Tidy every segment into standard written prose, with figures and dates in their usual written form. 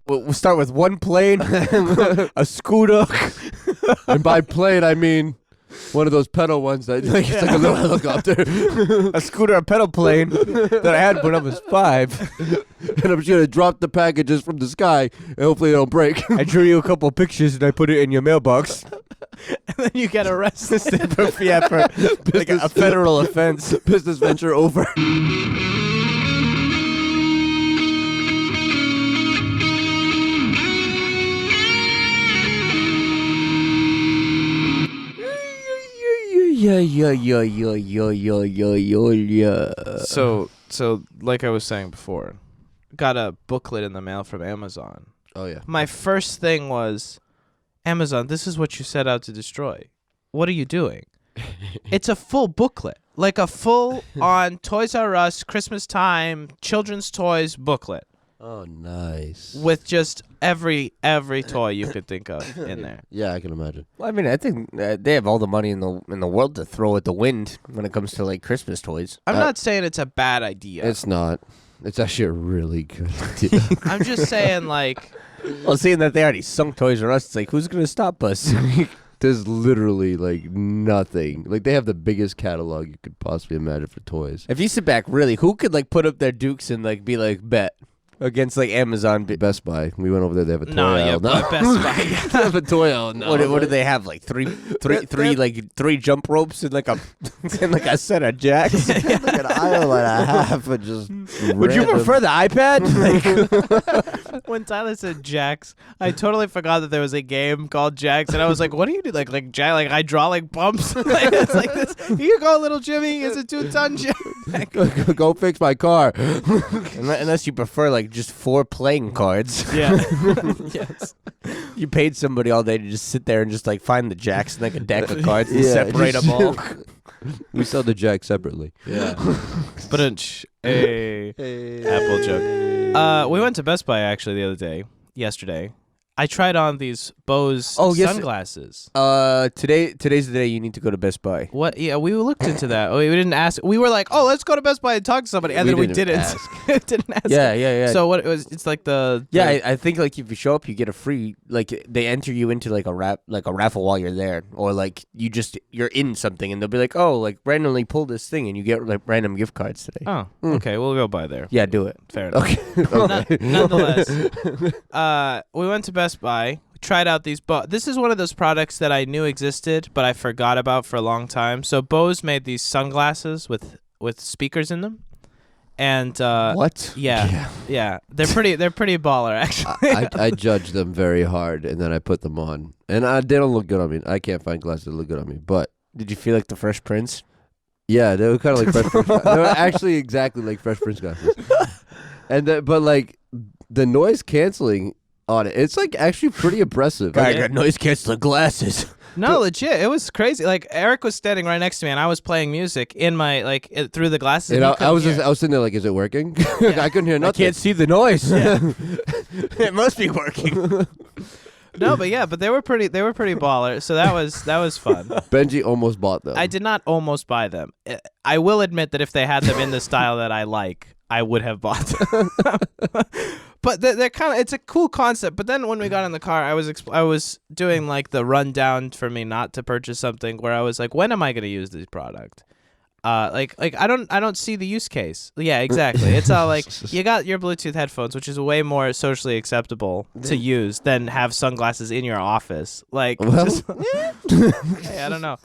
we'll start with one plane, a scooter, And by plane, I mean one of those pedal ones that like it's like a little helicopter. a scooter, a pedal plane that I had when I was 5. And I'm just gonna drop the packages from the sky, and hopefully they don't break. I drew you a couple pictures and I put it in your mailbox. And then you get arrested. for like a federal offense. Business venture over. So like I was saying before, got a booklet in the mail from Amazon. Oh yeah. My first thing was, Amazon, this is what you set out to destroy. What are you doing? It's a full booklet, like a full on Toys R Us Christmas time children's toys booklet. Oh, nice. With just every toy you could think of in there. Yeah, I can imagine. Well, I mean, I think they have all the money in the world to throw at the wind when it comes to like Christmas toys. I'm not saying it's a bad idea. It's not. It's actually a really good idea. I'm just saying, like, Well, seeing that they already sunk Toys R Us, it's like, who's gonna stop us? There's literally like nothing. Like they have the biggest catalog you could possibly imagine for toys. If you sit back, really, who could like put up their dukes and like be like bet against like Amazon? Best Buy. We went over there. They have a toy no, yeah, aisle now. Best Buy. They have a toy aisle now. What do they have? Like three jump ropes and like a and like a set of jacks. Like an aisle and a half of just. Would you prefer the iPad? When Tyler said Jax, I totally forgot that there was a game called Jax, and I was like, "What do you do? Like hydraulic pumps? Like, it's like this. Here you go, little Jimmy. It's a 2-ton jack." Go fix my car. Unless you prefer like just 4 playing cards. Yeah. Yes. You paid somebody all day to just sit there and just like find the jacks in like a deck of cards and separate them all. We sell the jack separately. Yeah. But Apple joke. We went to Best Buy actually the other day, yesterday. I tried on these Bose sunglasses. Today's the day you need to go to Best Buy. What? Yeah, we looked into that. We didn't ask. We were like, "Oh, let's go to Best Buy and talk to somebody," and then we didn't. Didn't ask. Yeah. So what it was? It's like the I think like if you show up, you get a free like they enter you into like a raffle while you're there, or like you're in something and they'll be like, oh, like randomly pull this thing and you get like random gift cards today. Oh, okay, we'll go by there. Yeah, do it. Fair enough. Okay. Nonetheless, we went to Best Buy. Tried out these this is one of those products that I knew existed but I forgot about for a long time. So Bose made these sunglasses with speakers in them, and What? Yeah. They're pretty baller actually. I judge them very hard, and then I put them on, and they don't look good on me. I can't find glasses that look good on me. But Did you feel like the Fresh Prince? yeah, they were kind of like Fresh Prince. They were actually exactly like Fresh Prince glasses, but like the noise canceling on it, it's like actually pretty impressive. I got noise canceling glasses. No, legit, it was crazy. Like Eric was standing right next to me, and I was playing music in my through the glasses. And and I was sitting there like, is it working? I couldn't hear I nothing. can't see the noise. It must be working. No, but they were pretty baller. So that was fun. Benji almost bought them. I did not almost buy them. I will admit that if they had them in the style that I like, I would have bought them. But they're kind of, it's a cool concept. But then when we got in the car, I was doing like the rundown for me not to purchase something, where I was like, when am I going to use this product? Like I don't see the use case. Yeah, exactly. It's all like, you got your Bluetooth headphones, which is way more socially acceptable to use than have sunglasses in your office. Like, Well, hey, I don't know.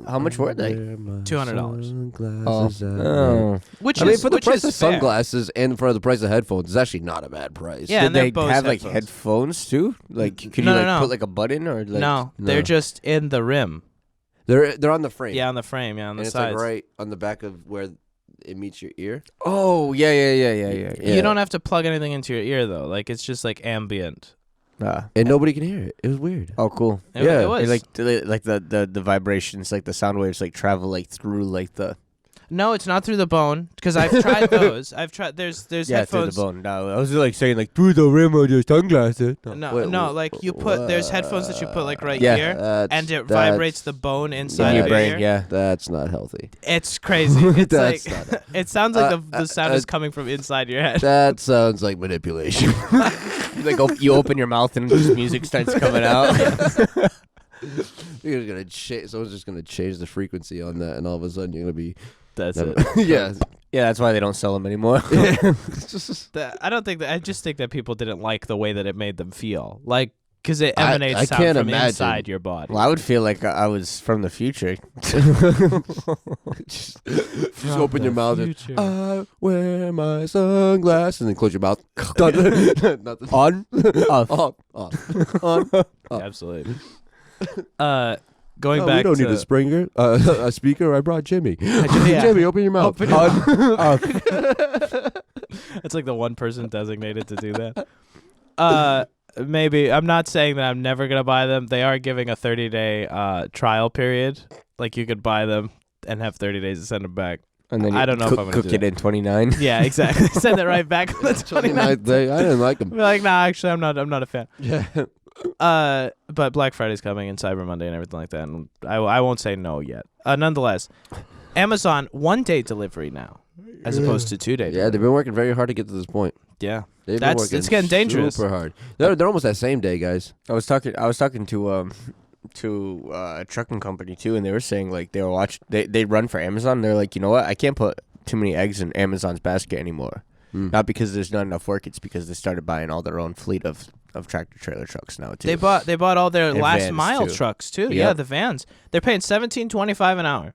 How much were they? $200. Oh. Which I mean, is for the which price is of fair. sunglasses and for the price of headphones, it's actually not a bad price. Yeah, Did and they're they Bose have like headphones. headphones too? Like, could No, you like no. put like a button or like? No, they're just in the rim. They're on the frame. Yeah, on the frame. Yeah, on the and it's sides. like right on the back of where it meets your ear. Oh yeah. Yeah. You don't have to plug anything into your ear though. Like, it's just like ambient. And nobody can hear it. It was weird. Oh, cool. It was. Like the vibrations, like the sound waves, like travel like through like the. No, it's not through the bone because I've tried those. I've tried. There's Yeah, through the headphones. bone. No, I was like saying like through the rim of your sunglasses. No, like you put there's headphones that you put like right Yeah. here, and it vibrates the bone inside In your of brain, ear. yeah. That's not healthy. It's crazy. It's That's like not it sounds like the sound is coming from inside your head. That sounds like manipulation. Like you open your mouth and just music starts coming out. You're gonna someone's just gonna change the frequency on that, and all of a sudden you're gonna be. That's it. Yeah. Yeah, that's why they don't sell them anymore. I don't think that. I just think that people didn't like the way that it made them feel. Like, because it emanates I sound can't from imagine. inside your body. Well, I would feel like I was from the future. Just open your mouth and I wear my sunglasses and then close your mouth. Nothing. On, off. On. Absolutely. Going Oh, back we don't to need a speaker. I brought Jimmy. Yeah. Jimmy, open your mouth. Open your On, It's like the one person designated to do that. Maybe. I'm not saying that I'm never going to buy them. They are giving a 30-day trial period. Like, you could buy them and have 30 days to send them back. and then you I don't know if I'm gonna cook do it that. in 29. Yeah, exactly. Send it right back on the 29th. day. I didn't like him. Be like, nah, actually, I'm not a fan. Yeah. But Black Friday's coming and Cyber Monday and everything like that. And I won't say no yet. Nonetheless, Amazon 1-day delivery now, as opposed to 2-day. Yeah, they've been working very hard to get to this point. Yeah. They've been That's working it's getting dangerous. super hard. They're almost that same day, guys. I was talking to a trucking company too, and they were saying like they were they run for Amazon. They're like, you know what? I can't put too many eggs in Amazon's basket anymore. Not because there's not enough work. It's because they started buying all their own fleet of tractor trailer trucks now too. They bought all their And last vans, mile too. trucks too. Yep. Yeah, the vans. They're paying $17.25 an hour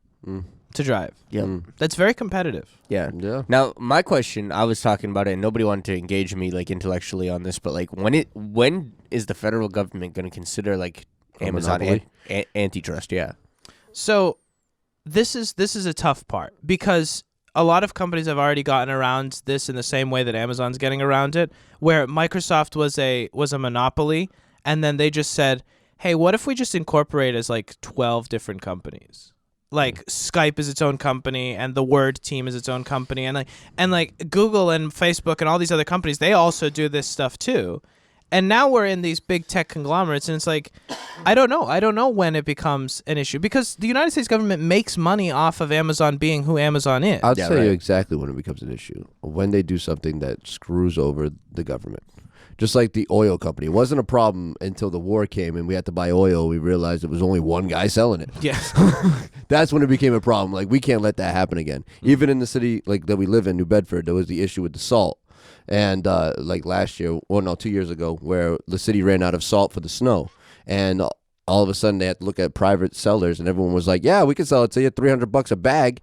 to drive. Yeah. That's very competitive. Yeah. Yeah. Now, my question, I was talking about it, and nobody wanted to engage me like intellectually on this, but like when is the federal government going to consider like Amazon monopoly? antitrust? Yeah. So this is a tough part because a lot of companies have already gotten around this in the same way that Amazon's getting around it, where Microsoft was a monopoly, and then they just said, "Hey, what if we just incorporate as like 12 different companies?" Like Skype is its own company, and the Word team is its own company, and like Google and Facebook and all these other companies, they also do this stuff too. And now we're in these big tech conglomerates, and it's like, I don't know when it becomes an issue because the United States government makes money off of Amazon being who Amazon is. I'll Yeah, tell you right. exactly when it becomes an issue. When they do something that screws over the government. Just like the oil company. It wasn't a problem until the war came and we had to buy oil. We realized it was only one guy selling it. Yes. That's when it became a problem. Like, we can't let that happen again. Even in the city like that we live in, New Bedford, there was the issue with the salt. And like last year, 2 years ago, where the city ran out of salt for the snow. And all of a sudden they had to look at private sellers, and everyone was like, yeah, we can sell it to you, $300 a bag.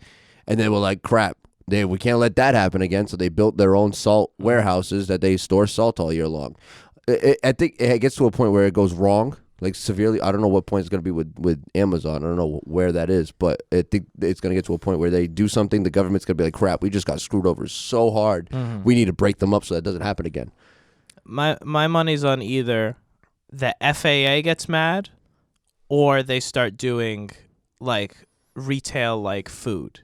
And they were like, crap, we can't let that happen again. So they built their own salt warehouses that they store salt all year long. I think it gets to a point where it goes wrong, like severely. I don't know what point it's going to be with Amazon. I don't know where that is, but I think it's going to get to a point where they do something. The government's going to be like, crap, we just got screwed over so hard. We need to break them up so that doesn't happen again. My money's on either the FAA gets mad or they start doing like retail like food.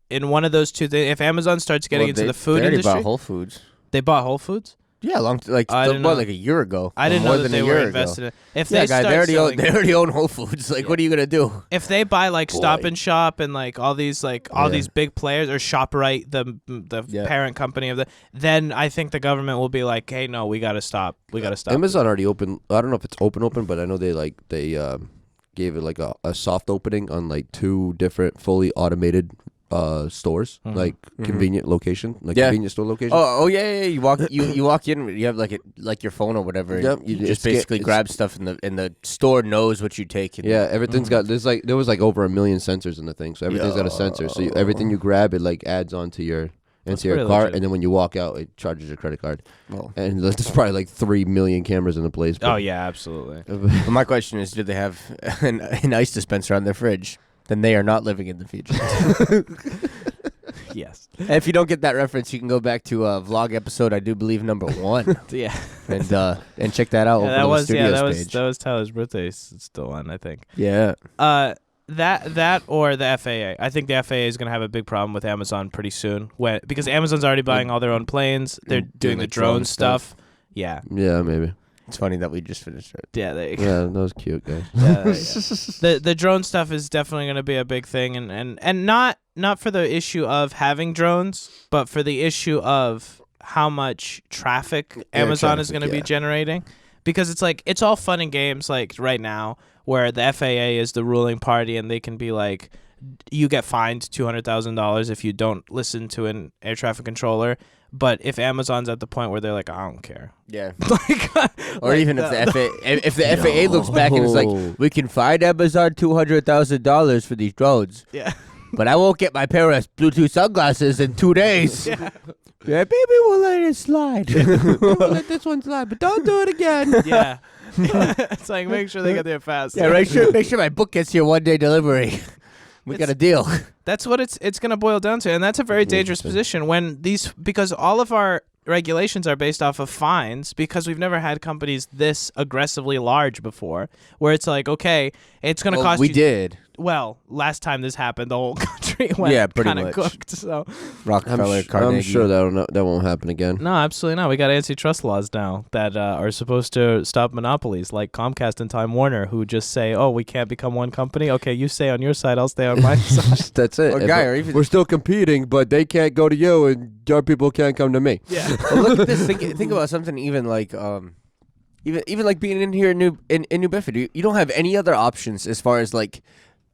In one of those two things, if Amazon starts getting into the food they already industry, bought Whole Foods. they bought Whole Foods. Yeah, I they didn't bought know. like a year ago. I or didn't more know that than they a were year invested ago. in. If Yeah, they guy, start selling, they already own Whole Foods. Like, what are you gonna do? if they buy like Stop Boy. and Shop and like all these big players, or ShopRite, the Yeah. parent company of then I think the government will be like, hey, no, we gotta stop. We gotta stop. Amazon already opened. I don't know if it's open, but I know they gave it like a soft opening on like 2 different fully automated stores, like convenient location, like Yeah. convenience store location. Oh yeah. You walk in. You have like your phone or whatever. Yep, You it's just get- basically it's- grab stuff, and the store knows what you take. And Yeah, everything's got there was like over 1 million sensors in the thing, so everything's got a sensor. So everything you grab, it like adds onto your pretty cart, legit. and then when you walk out, it charges your credit card. Well, And there's probably like 3 million cameras in the place. Oh yeah, absolutely. but my question is, do they have an ice dispenser on their fridge? Then they are not living in the future. Yes. And if you don't get that reference, you can go back to a vlog episode, I do believe number 1, Yeah. and check that out over that on the was studios that was page. that was Tyler's birthday. It's still on, I think. Yeah. That or the FAA. I think the FAA is going to have a big problem with Amazon pretty soon because Amazon's already buying all their own planes. They're doing the drone stuff. Yeah. Yeah, maybe. It's funny that we just finished it. Yeah, there you go. Yeah, that was cute, guys. The drone stuff is definitely going to be a big thing, and not for the issue of having drones, but for the issue of how much traffic Amazon is going to be generating. Because it's like, it's all fun and games like right now where the FAA is the ruling party and they can be like, you get fined $200,000 if you don't listen to an air traffic controller. But if Amazon's at the point where they're like, I don't care. Yeah. Or even if the FAA looks back and it's like, we can fine Amazon $200,000 for these drones. Yeah. But I won't get my pair of Bluetooth sunglasses in 2 days. Yeah. Yeah, maybe we'll let it slide. We'll let this one slide, but don't do it again. Yeah. It's like, make sure they get there fast. Yeah, make sure my book gets here 1-day delivery. We got a deal. That's what it's going to boil down to, and that's a very dangerous position because all of our regulations are based off of fines because we've never had companies this aggressively large before, where it's like, okay, it's going to cost you. We did. Well, last time this happened, the whole country went kind of cooked. So Rockefeller, Carnegie. I'm sure that won't happen again. No, absolutely not. We got antitrust laws now that are supposed to stop monopolies, like Comcast and Time Warner, who just say, "Oh, we can't become one company. Okay, you stay on your side, I'll stay on my side." That's it. We're still competing, but they can't go to you, and your people can't come to me. Yeah. Well, look at this. Think about something even like even like being in here in New Bedford. You don't have any other options as far as like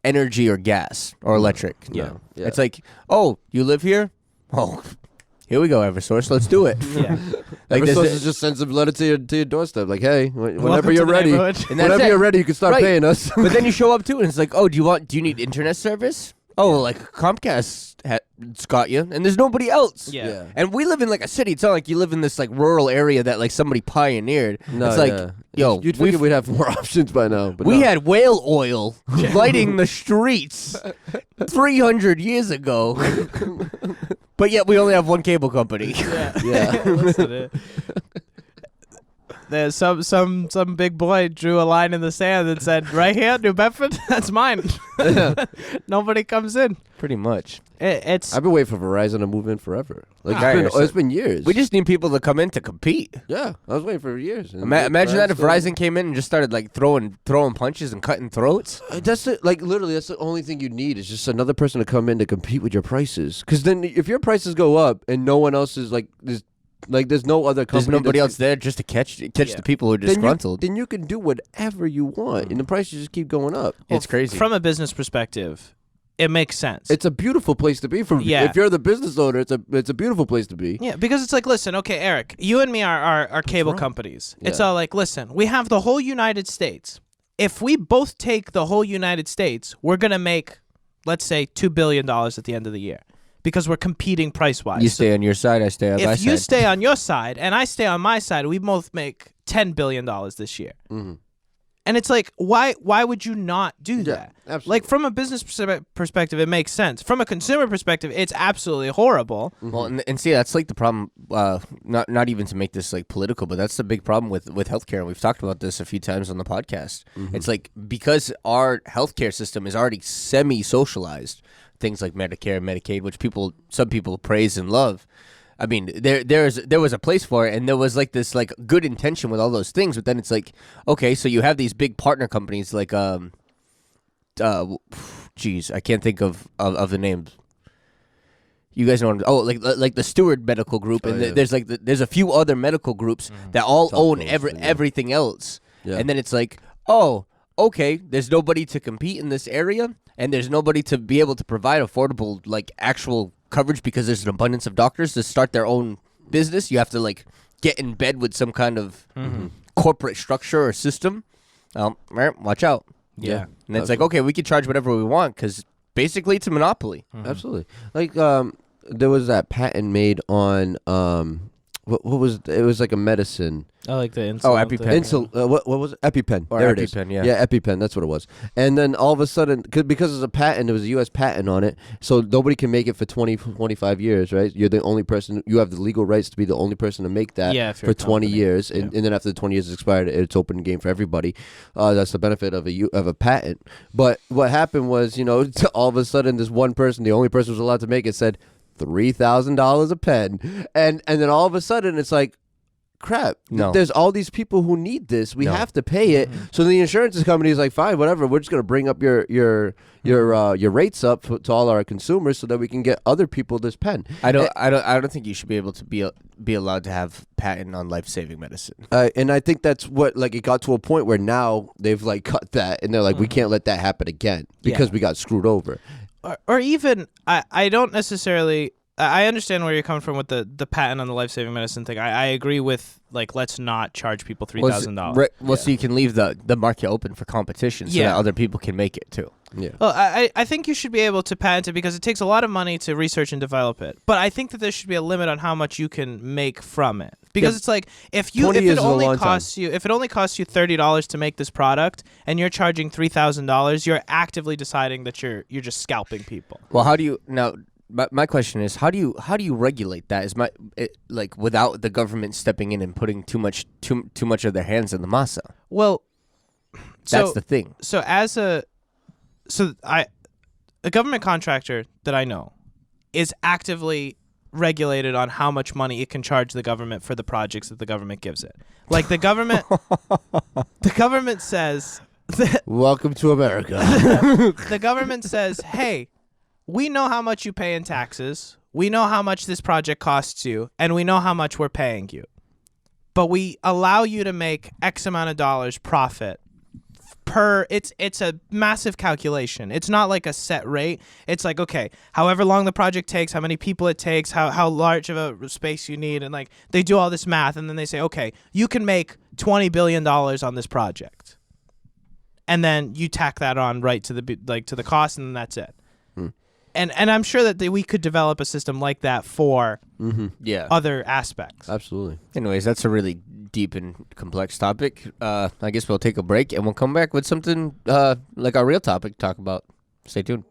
energy or gas or electric. Yeah. Yeah. It's like, oh, you live here? Oh, here we go, Eversource. Let's do it. Yeah. Like Eversource just sends a letter to your doorstep. Like, hey, whenever you're ready, you can start paying us. But then you show up too, and it's like, oh, do you need internet service? Oh, well, like Comcast it's got you, and there's nobody else. Yeah. And we live in like a city. It's not like you live in this like rural area that like somebody pioneered. No, it's like, yo, you'd think we'd have more options by now. But we had whale oil lighting the streets 300 years ago, but yet we only have one cable company. Yeah. Listen, there's some big boy drew a line in the sand and said, right here, New Bedford, that's mine. Nobody comes in. Pretty much. I've been waiting for Verizon to move in forever. Like it's been years. We just need people to come in to compete. Yeah, I was waiting for years. Imagine that if Verizon came in and just started like throwing punches and cutting throats. That's it. Like literally, that's the only thing you need is just another person to come in to compete with your prices. Because then, if your prices go up and no one else is there's no other company. There's nobody else there just to catch the people who are disgruntled. Then you can do whatever you want, and the prices just keep going up. It's crazy. From a business perspective, it makes sense. It's a beautiful place to be. If you're the business owner, it's a beautiful place to be. Yeah, because it's like, listen, okay, Eric, you and me are cable companies. Yeah. It's all like, listen, we have the whole United States. If we both take the whole United States, we're gonna make, let's say, $2 billion at the end of the year. Because we're competing price-wise. You stay on your side, I stay on my side. If you stay on your side and I stay on my side, we both make $10 billion this year. Mm-hmm. And it's like, why would you not do that? Absolutely. Like, from a business perspective, it makes sense. From a consumer perspective, it's absolutely horrible. Mm-hmm. Well, and see, that's like the problem, not even to make this like political, but that's the big problem with healthcare. And we've talked about this a few times on the podcast. Mm-hmm. It's like, because our healthcare system is already semi-socialized, things like Medicare and Medicaid, which some people praise and love. I mean, there was a place for it, and there was like this like good intention with all those things. But then it's like, okay, so you have these big partner companies like I can't think of the names. You guys know like the Steward Medical Group, and there's a few other medical groups that all own everything else, and then it's like, oh, okay, there's nobody to compete in this area. And there's nobody to be able to provide affordable, like, actual coverage because there's an abundance of doctors to start their own business. You have to, like, get in bed with some kind of corporate structure or system. Watch out. Yeah. And it's like, okay, we can charge whatever we want because basically it's a monopoly. Mm-hmm. Absolutely. Like, there was that patent made on, what was it? Was like a medicine. I like the insulin. Oh, EpiPen. What was it? EpiPen. Or there EpiPen, it is. yeah. Yeah, EpiPen. That's what it was. And then all of a sudden, because it's a patent, there was a U.S. patent on it, so nobody can make it for 20, 25 years, right? You're the only person. You have the legal rights to be the only person to make that for 20 years, and then after the 20 years is expired, it's open game for everybody. That's the benefit of a patent. But what happened was, all of a sudden, this one person, the only person who was allowed to make it, said $3,000 a pen, and then all of a sudden, it's like, crap, there's all these people who need this. We have to pay it. So the insurance company is like, fine, whatever. We're just going to bring up your rates up to all our consumers so that we can get other people this pen. I don't think you should be able to be allowed to have patent on life-saving medicine. And I think that's what, like, it got to a point where now they've like cut that, and they're like, we can't let that happen again because we got screwed over. Or even I don't necessarily. I understand where you're coming from with the patent on the life-saving medicine thing. I agree with, like, let's not charge people $3,000. So you can leave the market open for competition so that other people can make it too. Yeah. Well, I think you should be able to patent it because it takes a lot of money to research and develop it. But I think that there should be a limit on how much you can make from it. Because it's like if it only costs you $30 to make this product and you're charging $3,000, you're actively deciding that you're just scalping people. Well, how do you now? My question is, how do you regulate that? Like without the government stepping in and putting too much of their hands in the masa? Well, that's the thing. So a government contractor that I know is actively regulated on how much money it can charge the government for the projects that the government gives it. Like the government says, "Welcome to America." The government says, "Hey, we know how much you pay in taxes. We know how much this project costs you, and we know how much we're paying you. But we allow you to make X amount of dollars profit per." It's a massive calculation. It's not like a set rate. It's like, okay, however long the project takes, how many people it takes, how large of a space you need, and like they do all this math, and then they say, okay, you can make $20 billion on this project, and then you tack that on right to the cost, and then that's it. And I'm sure that we could develop a system like that for other aspects. Absolutely. Anyways, that's a really deep and complex topic. I guess we'll take a break and we'll come back with something like our real topic to talk about. Stay tuned.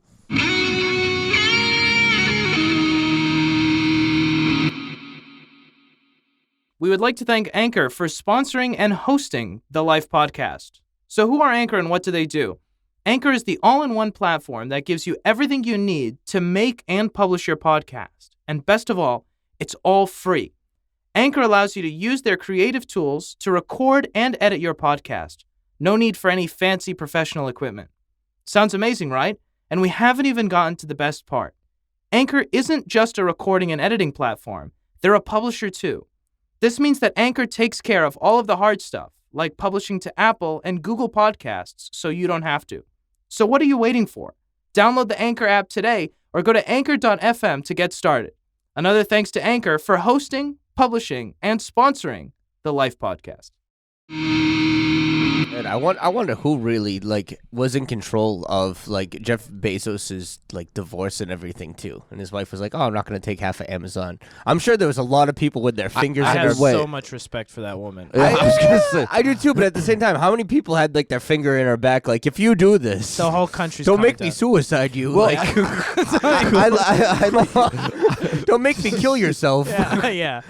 We would like to thank Anchor for sponsoring and hosting the Life podcast. So who are Anchor and what do they do? Anchor is the all-in-one platform that gives you everything you need to make and publish your podcast. And best of all, it's all free. Anchor allows you to use their creative tools to record and edit your podcast. No need for any fancy professional equipment. Sounds amazing, right? And we haven't even gotten to the best part. Anchor isn't just a recording and editing platform. They're a publisher too. This means that Anchor takes care of all of the hard stuff, like publishing to Apple and Google Podcasts, so you don't have to. So what are you waiting for? Download the Anchor app today or go to anchor.fm to get started. Another thanks to Anchor for hosting, publishing, and sponsoring the Life podcast. And I wonder who really was in control of Jeff Bezos's divorce and everything too. And his wife was like, "Oh, I'm not going to take half of Amazon." I'm sure there was a lot of people with their fingers I in have their so much respect for that woman. I was gonna say. I do too, but at the same time, how many people had their finger in her back? Like, if you do this, The whole country's don't coming make me down. suicide you. Well, Don't make me kill yourself. Yeah.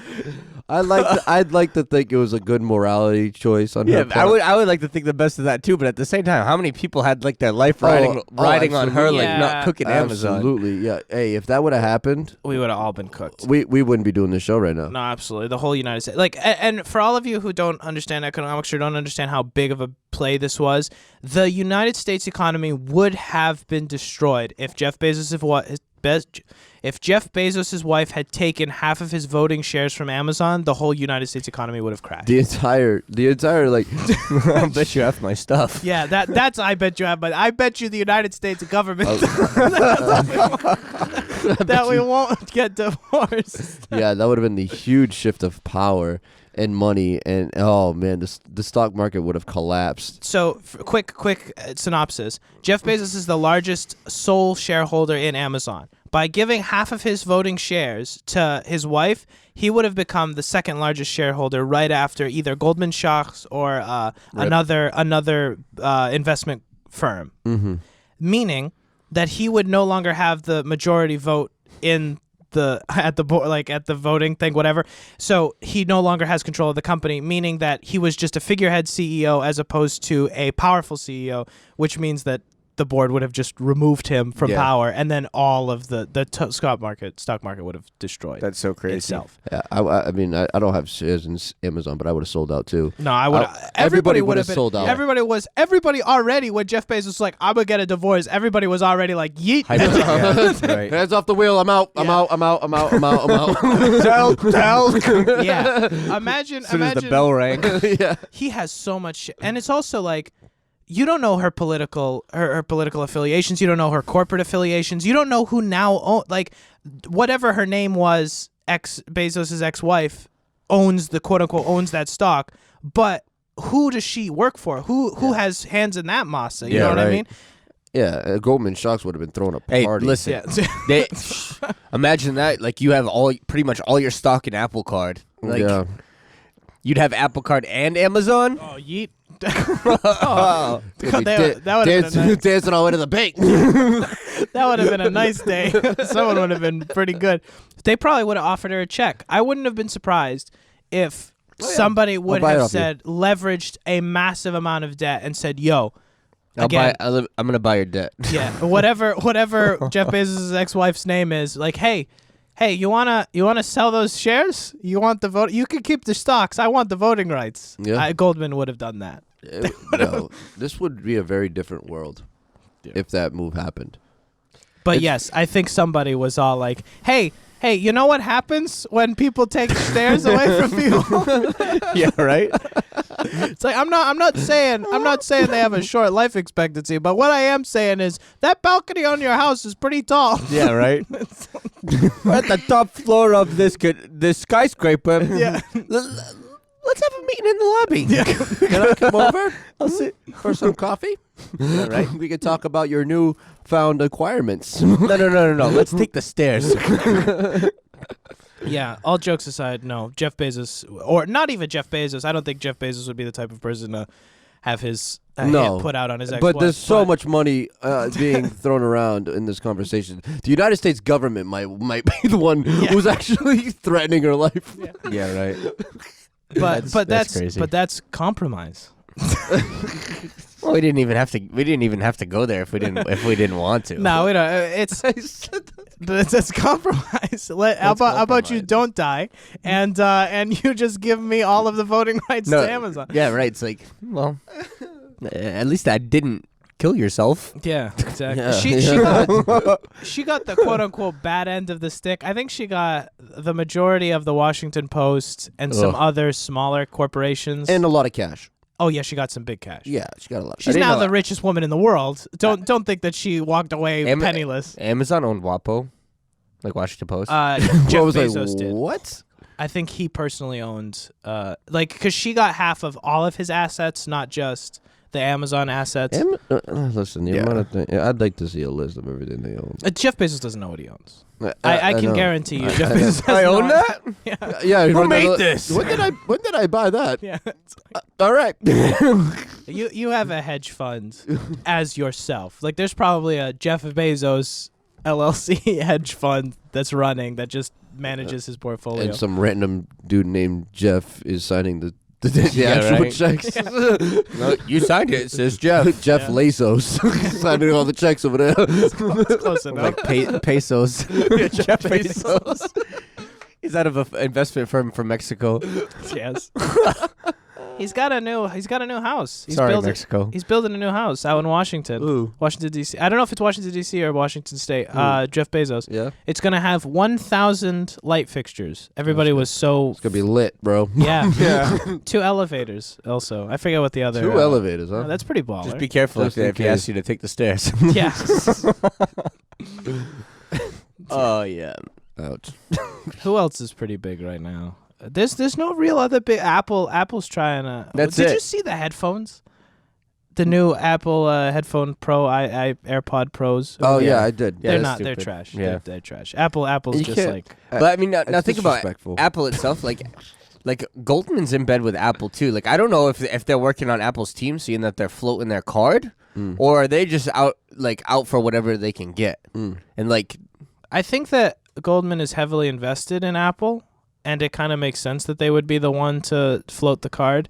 I'd like to think it was a good morality choice on her part. I would like to think the best of that too, but at the same time, how many people had their life riding on her, absolutely. not cooking Amazon? Absolutely, yeah. Hey, if that would have happened, We would have all been cooked. we wouldn't be doing this show right now. No, absolutely. The whole United States. And for all of you who don't understand economics or don't understand how big of a play this was, the United States economy would have been destroyed if Jeff Bezos' wife had taken half of his voting shares from Amazon. The whole United States economy would have crashed. The entire I'll bet you have my stuff. Yeah, that's I bet you have, but I bet you the United States government that we won't get divorced. Yeah, that would have been the huge shift of power and money, and oh man, the stock market would have collapsed. So, quick synopsis. Jeff Bezos is the largest sole shareholder in Amazon. by giving half of his voting shares to his wife, he would have become the second largest shareholder right after either Goldman Sachs or another investment firm. Mm-hmm. Meaning that he would no longer have the majority vote in at the voting thing, whatever. So he no longer has control of the company, meaning that he was just a figurehead CEO as opposed to a powerful CEO, which means that the board would have just removed him from power, and then all of the stock market would have destroyed. That's so crazy. Itself. Yeah, I mean, I don't have shares in Amazon, but I would have sold out too. No, I would. Everybody would have sold out. Everybody already when Jeff Bezos was like, "I'm gonna get a divorce." Everybody was already like, "Yeet." Right. Hands off the wheel. I'm out. I'm out. Tell. Yeah. Imagine. As soon as the bell rang. Yeah. He has so much, and it's also like, you don't know her political affiliations. You don't know her corporate affiliations. You don't know who now whatever her name was. Bezos's ex-wife owns the quote-unquote owns that stock, but who does she work for? Who has hands in that masa? You know what I mean? Yeah, Goldman Sachs would have been throwing a Hey, party. listen. Imagine that. Like, you have pretty much all your stock in Apple Card. Like, you'd have Apple Card and Amazon. Oh, yeet. Oh, dancing all the way to the bank. That would have been a nice day. Someone would have been pretty good. They probably would have offered her a check. I wouldn't have been surprised if somebody would have said, leveraged a massive amount of debt and said, "Yo, I'm gonna buy your debt." Yeah, whatever Jeff Bezos' ex-wife's name is. Like, hey, you wanna sell those shares? You want the vote? You can keep the stocks. I want the voting rights. Yeah. Goldman would have done that. No, this would be a very different world if that move happened. But yes, I think somebody was all like, hey, you know what happens when people take shares away from people? Yeah, right. It's like I'm not saying they have a short life expectancy, but what I am saying is that balcony on your house is pretty tall. Yeah, right. We're at the top floor of this skyscraper. Yeah. Let's have a meeting in the lobby. Yeah. Can I come over? I'll sit for some coffee. Yeah, right. We can talk about your newfound acquirements. No. Let's take the stairs. Yeah, all jokes aside, no. Jeff Bezos, or not even Jeff Bezos. I don't think Jeff Bezos would be the type of person to have his hand put out on his ex-wife. But there's so much money being thrown around in this conversation. The United States government might be the one who's actually threatening her life. Yeah, right. But that's crazy. But that's compromise. Well, we didn't even have to go there if we didn't want to. No, we don't. It's compromise. How about you don't die and you just give me all of the voting rights to Amazon? Yeah, right. It's like, well, at least I didn't kill yourself. Yeah, exactly. Yeah. She got the quote unquote bad end of the stick. I think she got the majority of the Washington Post and some other smaller corporations And a lot of cash. Oh yeah, she got some big cash. Yeah, she got a lot. She's now the richest woman in the world. Don't think that she walked away penniless. Amazon owned WAPO, like Washington Post. Jeff Bezos did. What? I think he personally owned, because she got half of all of his assets, not just the Amazon assets. Listen, I'd like to see a list of everything they own. Jeff Bezos doesn't know what he owns. I can guarantee you, Jeff Bezos. I own that. Yeah. Who made this? When did I buy that? Yeah. All right. You have a hedge fund as yourself. Like there's probably a Jeff Bezos LLC hedge fund that's running that just manages his portfolio. And some random dude named Jeff is signing the actual checks. No, you signed it. It says Jeff. Jeff Bezos signing all the checks over there. That's close enough. Like pesos. Jeff Bezos. He's out of an investment firm from Mexico. Yes. He's got a new house. Mexico. He's building a new house out in Washington. Ooh. Washington D.C. I don't know if it's Washington D.C. or Washington State. Jeff Bezos. Yeah. It's gonna have 1,000 light fixtures. Everybody was so. It's gonna be lit, bro. Yeah. Yeah. 2 elevators. Also, I forget what the other. 2 elevators, huh? That's pretty baller. Just be careful if he asks you to take the stairs. Yeah. Oh yeah. Ouch. Who else is pretty big right now? There's no real other big Apple's trying to. That's Did it. you see the headphones? the new Apple headphone Pro, AirPod Pros. Oh yeah, I did. Yeah, They're that's not. They're stupid. trash. Yeah. They're trash. Apple's You just can't- like. But I mean, now It's think about disrespectful. Apple itself. Like Goldman's in bed with Apple too. Like I don't know if they're working on Apple's team, seeing that they're floating their card, or are they just out for whatever they can get. And like, I think that Goldman is heavily invested in Apple, and it kind of makes sense that they would be the one to float the card.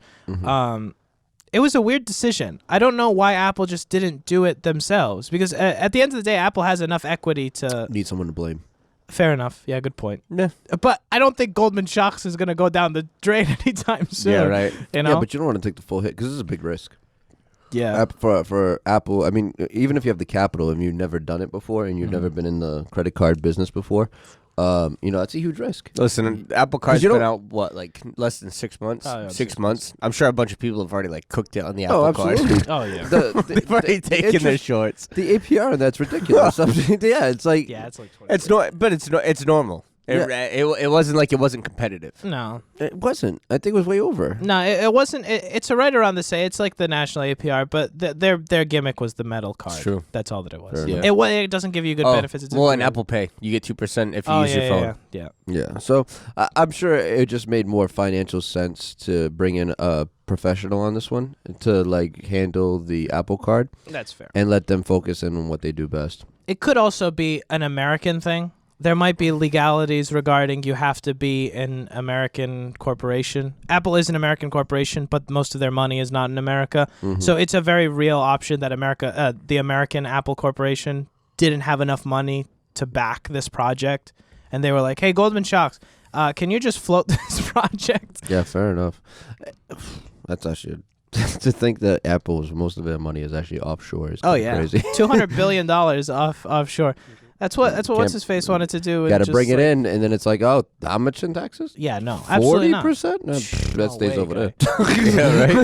It was a weird decision. I don't know why Apple just didn't do it themselves, because at the end of the day, Apple has enough equity to. Need someone to blame. Fair enough. Yeah, good point. yeah, But I don't think Goldman Sachs is going to go down the drain anytime soon. yeah, right. You know? Yeah, but you don't want to take the full hit because this is a big risk. Yeah. For Apple, I mean, even if you have the capital, if you've never done it before and you've never been in the credit card business before, that's a huge risk. Listen, Apple Card's you been don't- out what, like less than 6 months? Oh, yeah, 6 months. I'm sure a bunch of people have already like cooked it on the Apple Oh, Card. absolutely. Oh, yeah. They've already taken their shorts. The APR on that's ridiculous. I mean, yeah, it's like Yeah, it's like 20. It's but it's normal. It wasn't like it wasn't competitive. No. it wasn't. I think it was way over. No, it wasn't. It's right around the same. It's like the national APR, but their gimmick was the metal card. True. That's all that it was. Fair enough. It doesn't give you good benefits. It's well, just in weird. Apple Pay, you get 2% if you Oh, use yeah, your phone. yeah. Yeah, so I'm sure it just made more financial sense to bring in a professional on this one to like handle the Apple Card That's fair. and let them focus in on what they do best. It could also be an American thing. There might be legalities regarding you have to be an American corporation. Apple is an American corporation, but most of their money is not in America. So it's a very real option that the American Apple Corporation didn't have enough money to back this project. And they were like, hey, Goldman Sachs, can you just float this project? Yeah, fair enough. That's actually to think that Apple's most of their money is actually offshore is crazy. $200 billion offshore. That's what what's his face wanted to do. Got to bring it in, and then it's like, oh, how much in taxes? Yeah, no, absolutely not. 40%? No, that stays way, over there. Yeah, right.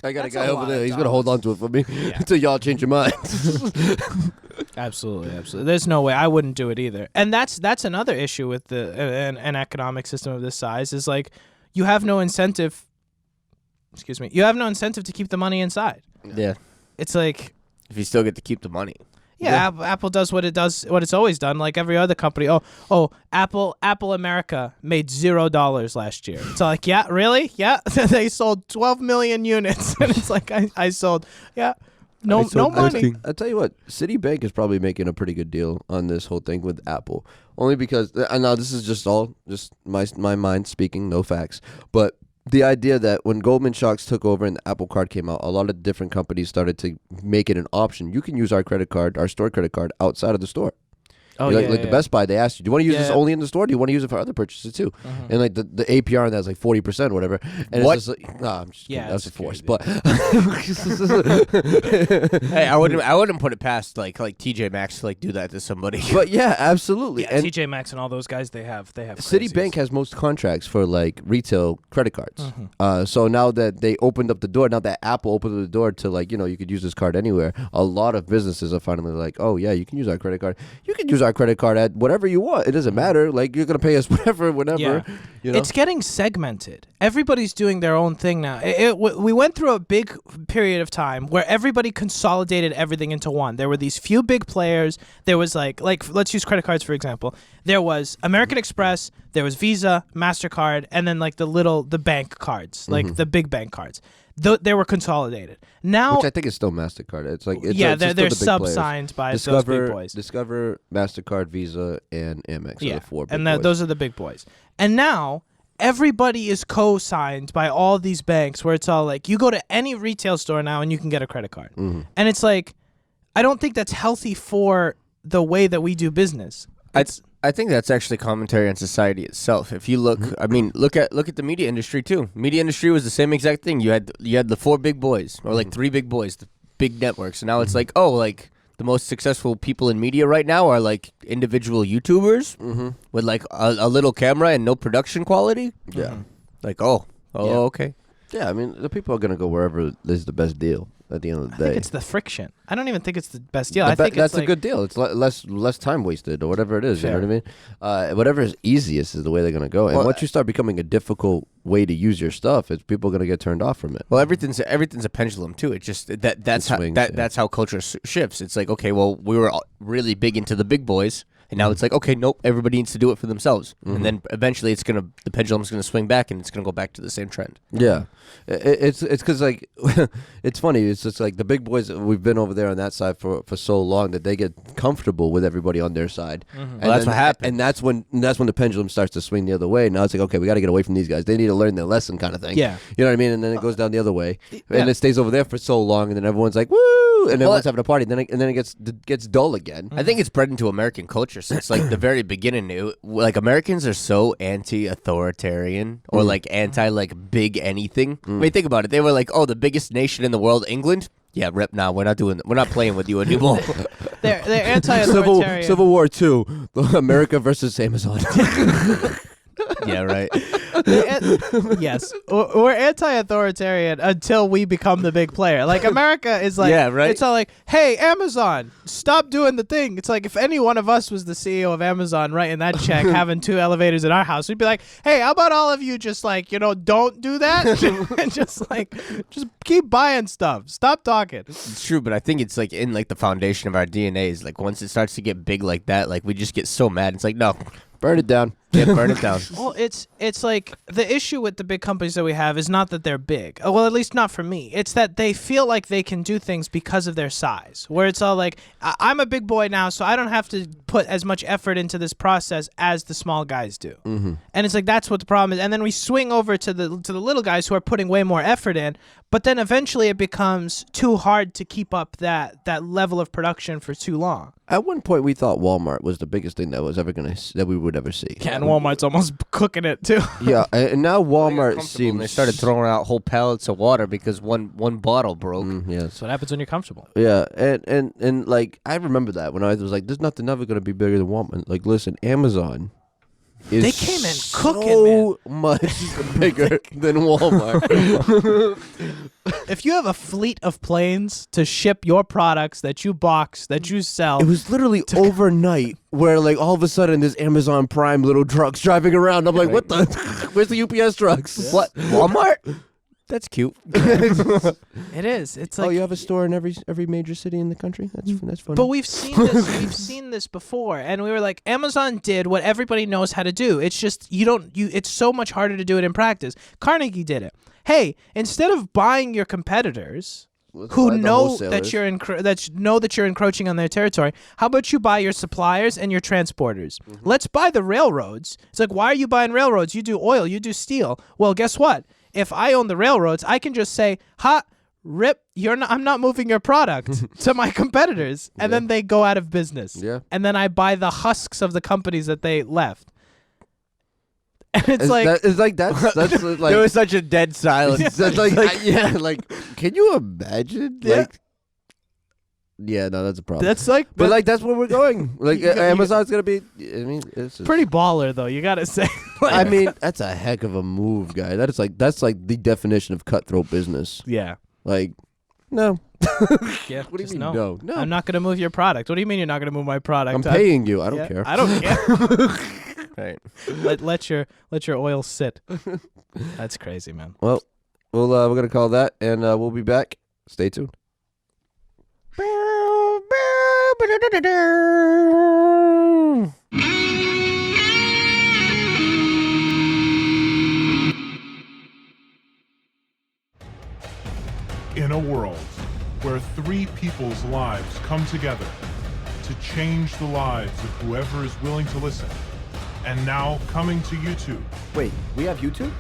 I got That's a guy a over lot there. of He's going to hold on to it for me Yeah. until y'all change your mind. Absolutely. There's no way I wouldn't do it either. And that's another issue with an economic system of this size is like you have no incentive. Excuse me. You have no incentive to keep the money inside. Yeah. It's like If you still get to keep the money. yeah. Apple does what it's always done, like every other company. Oh, Apple America made $0 last year. It's like, yeah, really? Yeah, they sold 12 million units, and it's like I sold, yeah, no money. I'll tell you what, Citibank is probably making a pretty good deal on this whole thing with Apple. Only because, and now this is just my mind speaking, no facts. But the idea that when Goldman Sachs took over and the Apple Card came out, a lot of different companies started to make it an option. You can use our credit card, our store credit card, outside of the store. Oh, like the Best Buy, they asked you, do you want to use this only in the store? Or do you want to use it for other purchases too? And like the APR on that is like 40% or whatever. And What? It's just like, nah, I'm just Yeah, kidding. That's a it's force. crazy. But Hey, I wouldn't put it past like TJ Maxx to like do that to somebody. but yeah, absolutely. Yeah, And TJ Maxx and all those guys, they have Citibank crazies. has most contracts for like retail credit cards. So now that they opened up the door, now that Apple opened up the door to like, you could use this card anywhere, a lot of businesses are finally like, oh yeah, you can use our credit card. You can use our credit card at whatever you want. It doesn't matter. Like you're going to pay us whatever, whenever. Yeah. It's getting segmented. Everybody's doing their own thing now. We went through a big period of time where everybody consolidated everything into one. There were these few big players. There was like let's use credit cards for example. There was American Express, there was Visa, MasterCard, and then like the bank cards, like the big bank cards. They were consolidated. Now, which I think is still MasterCard. It's like it's yeah, still they're the big players. sub-signed by those big boys. Discover, MasterCard, Visa, and Amex are the four big and boys. those are the big boys. And now everybody is co-signed by all these banks, where it's all like you go to any retail store now and you can get a credit card, and it's like I don't think that's healthy for the way that we do business. I think that's actually commentary on society itself. If you look, I mean, look at the media industry too. Media industry was the same exact thing. You had the four big boys, or like three big boys, the big networks, and now it's like, oh, like the most successful people in media right now are like individual YouTubers with like a little camera and no production quality. Yeah. Like okay. Yeah, I mean, the people are going to go wherever is the best deal. at the end of the I day. think it's the friction. I don't even think it's the best deal. I think that's it's a good deal. It's less time wasted or whatever it is. Fair. You know what I mean? Whatever is easiest is the way they're going to go. And once you start becoming a difficult way to use your stuff, it's people are going to get turned off from it. Well, everything's a pendulum too. It just that's how swings, that's how culture shifts. It's like, okay, well, we were really big into the big boys, and now it's like, okay, nope, everybody needs to do it for themselves, and then eventually the pendulum's gonna swing back, and it's gonna go back to the same trend. Yeah, it's because like it's funny. It's just like the big boys. We've been over there on that side for so long that they get comfortable with everybody on their side. And Well, that's what happened. And that's when the pendulum starts to swing the other way. Now it's like, okay, we got to get away from these guys. They need to learn their lesson, kind of thing. Yeah. You know what I mean? And then it goes down the other way, Yeah. and it stays over there for so long, and then everyone's like, woo, and everyone's having a party. And then it gets dull again. I think it's bred into American culture since like the very beginning. Like Americans are so anti-authoritarian or like anti like big anything. I mean, think about it. They were like, oh, the biggest nation in the world, England. Yeah, rip now. We're not playing with you anymore. They're anti-authoritarian. Civil War II, America versus Amazon. Yeah, right. Yes, we're anti-authoritarian until we become the big player. Like America is like, Yeah, right. It's all like, hey, Amazon, stop doing the thing. It's like if any one of us was the CEO of Amazon writing that check, having 2 elevators in our house, we'd be like, hey, how about all of you just like, don't do that and just keep buying stuff. Stop talking. It's true, but I think it's like in like the foundation of our DNA is like once it starts to get big like that, like we just get so mad. It's like, no, Burn it down. yeah, burn it down. Well, it's like the issue with the big companies that we have is not that they're big. Well, at least not for me. It's that they feel like they can do things because of their size. Where it's all like, I'm a big boy now, so I don't have to put as much effort into this process as the small guys do. Mm-hmm. And it's like that's what the problem is. And then we swing over to the little guys who are putting way more effort in. But then eventually it becomes too hard to keep up that level of production for too long. At one point, we thought Walmart was the biggest thing that we would ever see. Yeah, and Walmart's almost cooking it too. Yeah, and now Walmart They seems. started throwing out whole pallets of water because one bottle broke. Yes. That's what happens when you're comfortable. Yeah, and like I remember that when I was like, "There's nothing ever gonna be bigger than Walmart." Like, listen, Amazon. They came in cooking, so much bigger than Walmart. If you have a fleet of planes to ship your products that you box, that you sell, It was literally overnight where like all of a sudden there's Amazon Prime little trucks driving around. I'm like, what the? Where's the UPS trucks? What? Walmart? That's cute. it is. It's like, Oh, you have a store in every major city in the country? That's funny. but we've seen this. We've seen this before, and we were like, Amazon did what everybody knows how to do. It's just it's so much harder to do it in practice. Carnegie did it. Hey, instead of buying your competitors, who buy the know wholesalers. that you're encroaching on their territory, how about you buy your suppliers and your transporters? Let's buy the railroads. It's like, why are you buying railroads? You do oil, you do steel. Well, guess what? If I own the railroads, I can just say, rip, I'm not moving your product to my competitors, and then they go out of business. Yeah. And then I buy the husks of the companies that they left. And it's like that's like There was such a dead silence. that's like like can you imagine like yeah, no, that's a problem. that's like But like that's where we're going. Like You- Amazon's gonna be. I mean, it's just, pretty baller though, you gotta say. I mean, that's a heck of a move, guy. That's like the definition of cutthroat business. Yeah. Like, no. Yeah. What do you just mean? no. No. I'm not gonna move your product. What do you mean you're not gonna move my product? I'm paying you. I don't Yeah, care. I don't care. Right. let your oil sit. That's crazy, man. Well, we're gonna call that, and we'll be back. Stay tuned. In a world where 3 people's lives come together to change the lives of whoever is willing to listen, and now coming to YouTube. Wait, we have YouTube?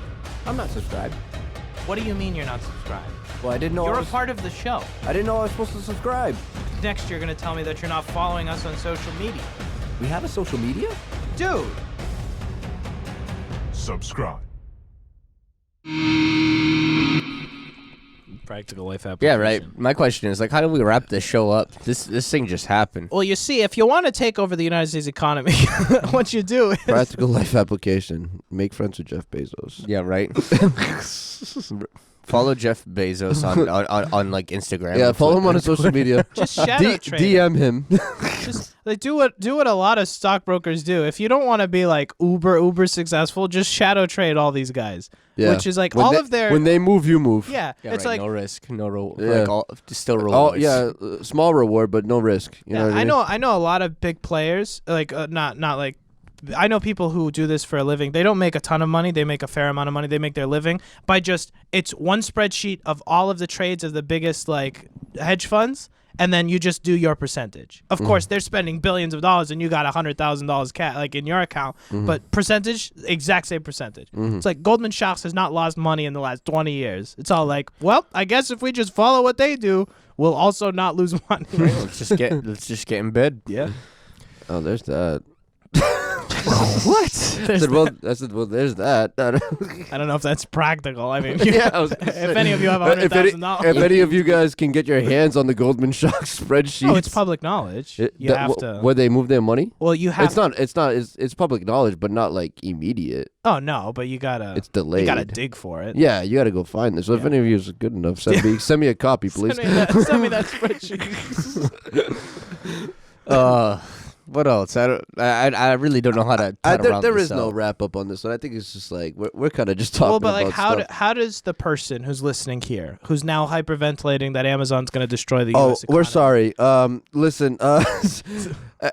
I'm not subscribed. What do you mean you're not subscribed? Well, I didn't know. You're a part of the show. I didn't know I was supposed to subscribe. Next, you're gonna tell me that you're not following us on social media. We have a social media? Dude. Subscribe. Practical life Yeah, application. right. My question is like, how do we wrap this show up? This thing just happened. Well, you see, if you want to take over the United States economy, what you do is Practical life application. Make friends with Jeff Bezos. Yeah, right. Follow Jeff Bezos on like Instagram. Yeah, follow him on his social media. Just shadow trade. DM him. Just like do what a lot of stockbrokers do. If you don't want to be like uber successful, just shadow trade all these guys. Yeah. Which is like when they move, you move. Yeah, it's right, like no risk, no Yeah. like all still rewards. Small reward, but no risk. You know what I mean? I know a lot of big players. Like not like. I know people who do this for a living. They don't make a ton of money. They make a fair amount of money. They make their living by it's one spreadsheet of all of the trades of the biggest like hedge funds, and then you just do your percentage. Of course, they're spending billions of dollars, and you got $100,000 like in your account. But percentage, exact same percentage. It's like Goldman Sachs has not lost money in the last 20 years. It's all like, well, I guess if we just follow what they do, we'll also not lose money. let's just get in bed. Yeah. Oh, there's that. What? I said, well, there's that. I don't know if that's practical. I mean, if any of you have $100,000, if any of you guys can get your hands on the Goldman Sachs spreadsheet, oh, it's public knowledge. You have to. Where they move their money? Well, you have. It's public knowledge, but not like immediate. Oh no, but you gotta. It's delayed. You gotta dig for it. Yeah, you gotta go find this. So if any of you is good enough, send me a copy, please. Send me that spreadsheet. What else? I really don't know how to. There is no wrap up on this one. I think it's just like we're kind of just talking. Well, but like, about how does the person who's listening here, who's now hyperventilating that Amazon's going to destroy the U.S. economy? We're sorry. Listen,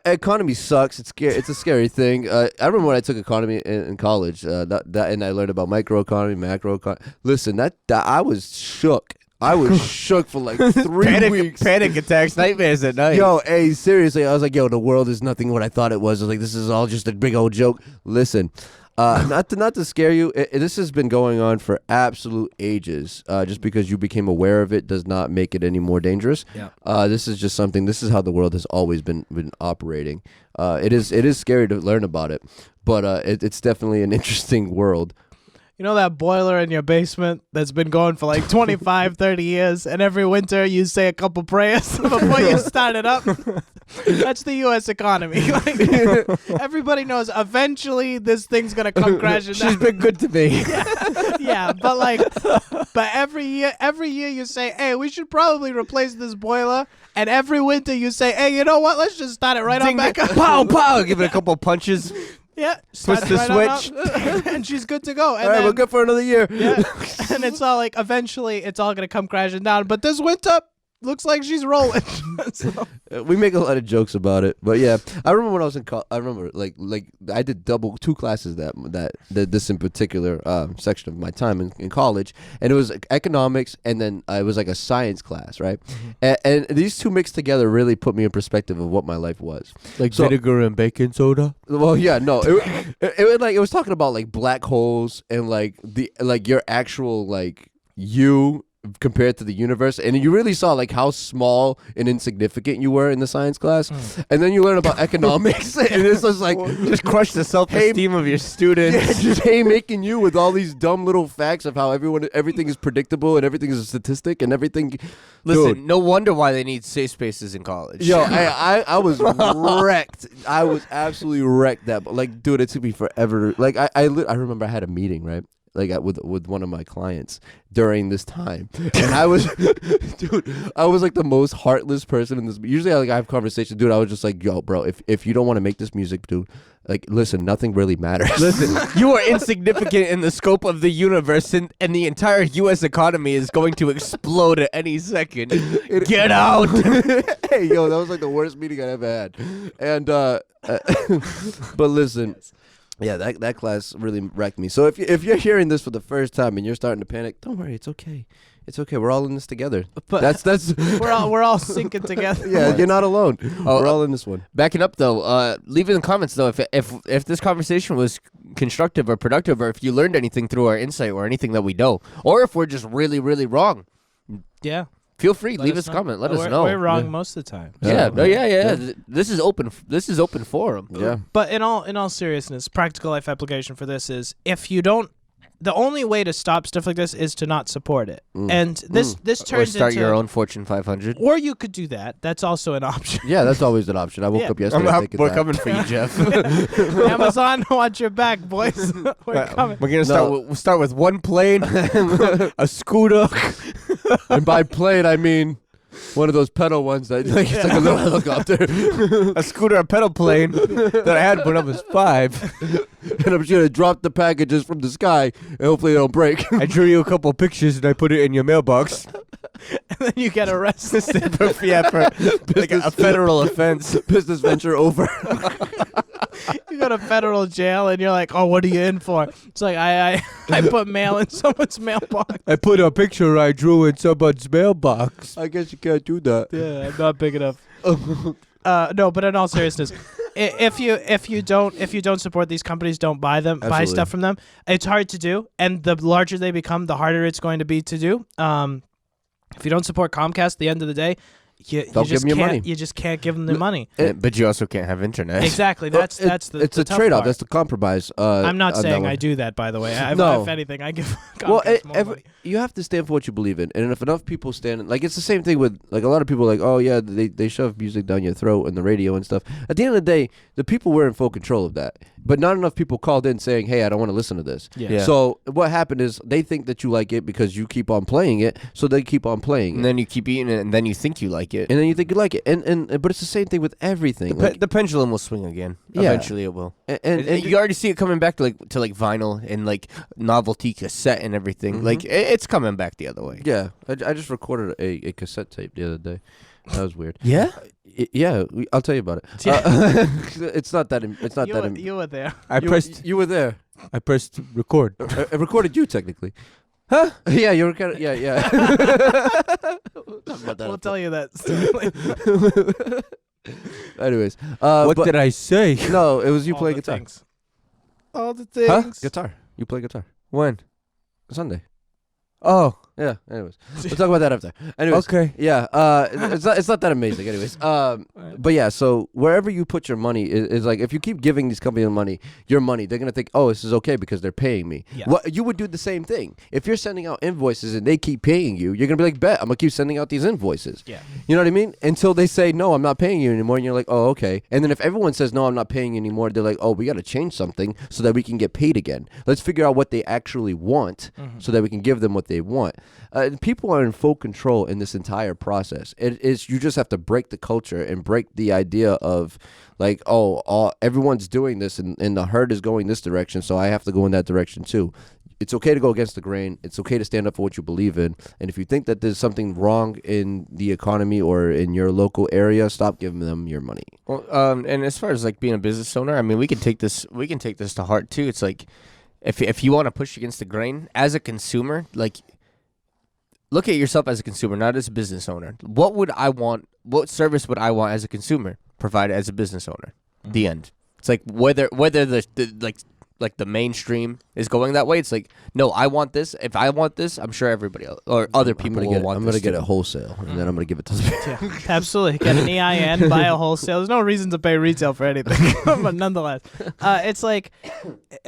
economy sucks. It's a scary thing. I remember when I took economy in college. And I learned about microeconomy, macroeconomy. Listen, that I was shook. I was shook for like 3 weeks. Panic attacks, nightmares at night. Yo, hey, seriously, I was like, yo, the world is nothing what I thought it was. I was like, this is all just a big old joke. Listen, not to scare you. This has been going on for absolute ages. Just because you became aware of it does not make it any more dangerous. Yeah. This is just something. This is how the world has always been operating. It is scary to learn about it, but it's definitely an interesting world. You know that boiler in your basement that's been going for like 25, 30 years, and every winter you say a couple prayers before you start it up? That's the U.S. economy. Like, everybody knows eventually this thing's going to come crashing down. She's been good to me. Yeah, but every year you say, hey, we should probably replace this boiler. And every winter you say, hey, you know what? Let's just start it right on back up. Pow, pow. Give it a couple punches. Yeah, push the switch, and she's good to go. And all right, we're good for another year. Yeah, and it's all like eventually it's all gonna come crashing down. But this winter looks like she's rolling. So. We make a lot of jokes about it, but yeah, I remember when I was in college. I remember like I did two classes that this in particular section of my time in college, and it was economics, and then it was like a science class, right? And these two mixed together really put me in perspective of what my life was. Like vinegar and baking soda. Well, yeah, no, it was talking about like black holes and like your actual like you compared to the universe, and you really saw like how small and insignificant you were in the science class. And then you learn about economics, and it's just like just crush the self-esteem of your students. Yeah, just making you with all these dumb little facts of how everything is predictable and everything is a statistic and everything. Listen, dude, no wonder why they need safe spaces in college. Yo, I was wrecked. I was absolutely wrecked. But like, dude, it took me forever. Like I remember I had a meeting, right? Like with one of my clients during this time, and I was, dude, I was like the most heartless person in this. Usually, I have conversations, dude. I was just like, yo, bro, if you don't want to make this music, dude, like, listen, nothing really matters. Listen, you are insignificant in the scope of the universe, and the entire U.S. economy is going to explode at any second. Get out! Hey, yo, that was like the worst meeting I ever had, and but listen. Yeah, that class really wrecked me. So if you're hearing this for the first time and you're starting to panic, don't worry, it's okay. It's okay. We're all in this together. But that's we're all sinking together. Yeah, you're not alone. We're all in this one. Backing up though, leave in the comments though if this conversation was constructive or productive, or if you learned anything through our insight or anything that we know, or if we're just really, really wrong. Yeah. Feel free, leave us a comment. Let us know. We're wrong most of the time. Yeah. This is open. This is open forum. Yeah. But in all seriousness, practical life application for this is if you don't the only way to stop stuff like this is to not support it. And this Or turns start into your own Fortune 500. Or you could do that. That's also an option. Yeah, that's always an option. I woke up yesterday thinking We're that. coming for you, Jeff. Amazon, watch your back, boys. We're coming. We're gonna we'll start with one plane, a scooter. And by plane, I mean one of those pedal ones that it's like a little helicopter. A scooter, a pedal plane that I had when I was 5. And I'm just going to drop the packages from the sky and hopefully they don't break. I drew you a couple pictures and I put it in your mailbox. And then you get arrested. for like a federal offense. Business venture over. You go to federal jail and you're like, oh, what are you in for? It's like, I put mail in someone's mailbox. I put a picture I drew in someone's mailbox. I guess you can't do that. Yeah, I'm not big enough. No, but in all seriousness, if you don't support these companies, don't buy them, buy Absolutely. stuff from them. It's hard to do, and the larger they become, the harder it's going to be to do. If you don't support Comcast, at the end of the day, you Don't just give 'em your can't. money. You just can't give them the money. But you also can't have internet. Exactly. That's the It's a tough trade-off. part. That's the compromise. I'm not on that saying one. I do that, by the way. No. If anything, I give Comcast Well, more money. you have to stand for what you believe in, and if enough people stand, like it's the same thing with like a lot of people, like oh yeah, they shove music down your throat and the radio and stuff. At the end of the day, the people were in full control of that, but not enough people called in saying, hey, I don't want to listen to this. Yeah. So what happened is they think that you like it because you keep on playing it, so they keep on playing And it, then you keep eating it, and then you think you like it. and then you think you like it, and but it's the same thing with everything. Like, The pendulum will swing again. Yeah. Eventually, it will. and You already see it coming back to like vinyl and like novelty cassette and everything. Like it's coming back the other way. yeah, I just recorded a cassette tape the other day. That was weird. Yeah. I'll tell you about it. Yeah. It's not that. It's not that. You were there. You were there. I pressed record. I recorded you technically. Huh? Yeah, you recorded. Yeah. We'll tell you that story. Anyways, What but- did I say? No, it was you All playing the guitar. things. All the Huh? things. Guitar. You play guitar. When? Sunday. Oh, Yeah. Anyways, we'll talk about that after. Anyways. okay. Yeah. It's not that amazing. Anyways. But yeah. So wherever you put your money is like if you keep giving these companies your money, they're gonna think, oh, this is okay because they're paying me. Yeah. What you would do the same thing if you're sending out invoices and they keep paying you. You're gonna be like, bet I'm gonna keep sending out these invoices. Yeah. You know what I mean? Until they say no, I'm not paying you anymore, and you're like, oh, okay. And then if everyone says no, I'm not paying you anymore, they're like, oh, we got to change something so that we can get paid again. Let's figure out what they actually want so that we can give them what they want. People are in full control in this entire process. It is you just have to break the culture and break the idea of like, oh, everyone's doing this and the herd is going this direction, so I have to go in that direction too. It's okay to go against the grain. It's okay to stand up for what you believe in. And if you think that there's something wrong in the economy or in your local area, stop giving them your money. Well, and as far as like being a business owner, I mean, we can take this to heart too. It's like if you want to push against the grain as a consumer, like look at yourself as a consumer, not as a business owner. What would I want? What service would I want as a consumer provided as a business owner? The end. It's like whether the mainstream is going that way. It's like, no, I want this. If I want this, I'm sure everybody else or other people will want I'm this. going to get too. it wholesale, and then I'm going to give it to them. Yeah, absolutely. Get an EIN, buy a wholesale. There's no reason to pay retail for anything, but nonetheless, it's like.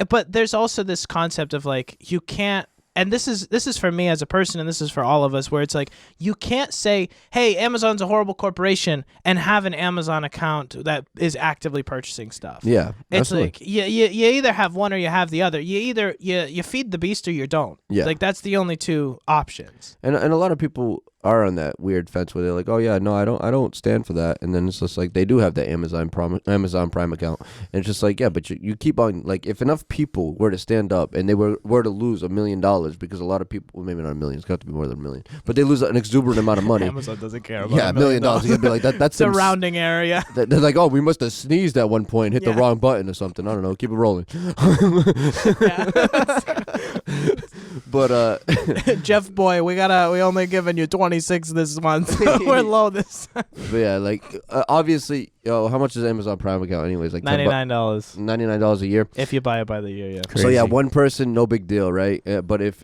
But there's also this concept of like you can't. And this is for me as a person, and this is for all of us, where it's like you can't say, "Hey, Amazon's a horrible corporation," and have an Amazon account that is actively purchasing stuff. Yeah, It's absolutely. like you either have one or you have the other. You either you feed the beast or you don't. Yeah. Like that's the only two options. And a lot of people are on that weird fence where they're like, oh yeah, no, I don't stand for that. And then it's just like they do have the Amazon Prime account, and it's just like, yeah, but you keep on, like, if enough people were to stand up and they were to lose $1 million, because a lot of people, well, maybe not $1 million, it's got to be more than $1 million, but they lose an exuberant amount of money. Amazon doesn't care about Yeah, $1 million. You're gonna be like that's them surrounding area. They're like, oh, we must have sneezed at one point, hit the Yeah. wrong button or something. I don't know. Keep it rolling. But Jeff boy, we only given you 26 this month. We're low this time. but yeah, like obviously, how much is Amazon Prime account anyways? Like $99 $99 a year. if you buy it by the year. Yeah. So yeah, Crazy. one person, no big deal, right? But if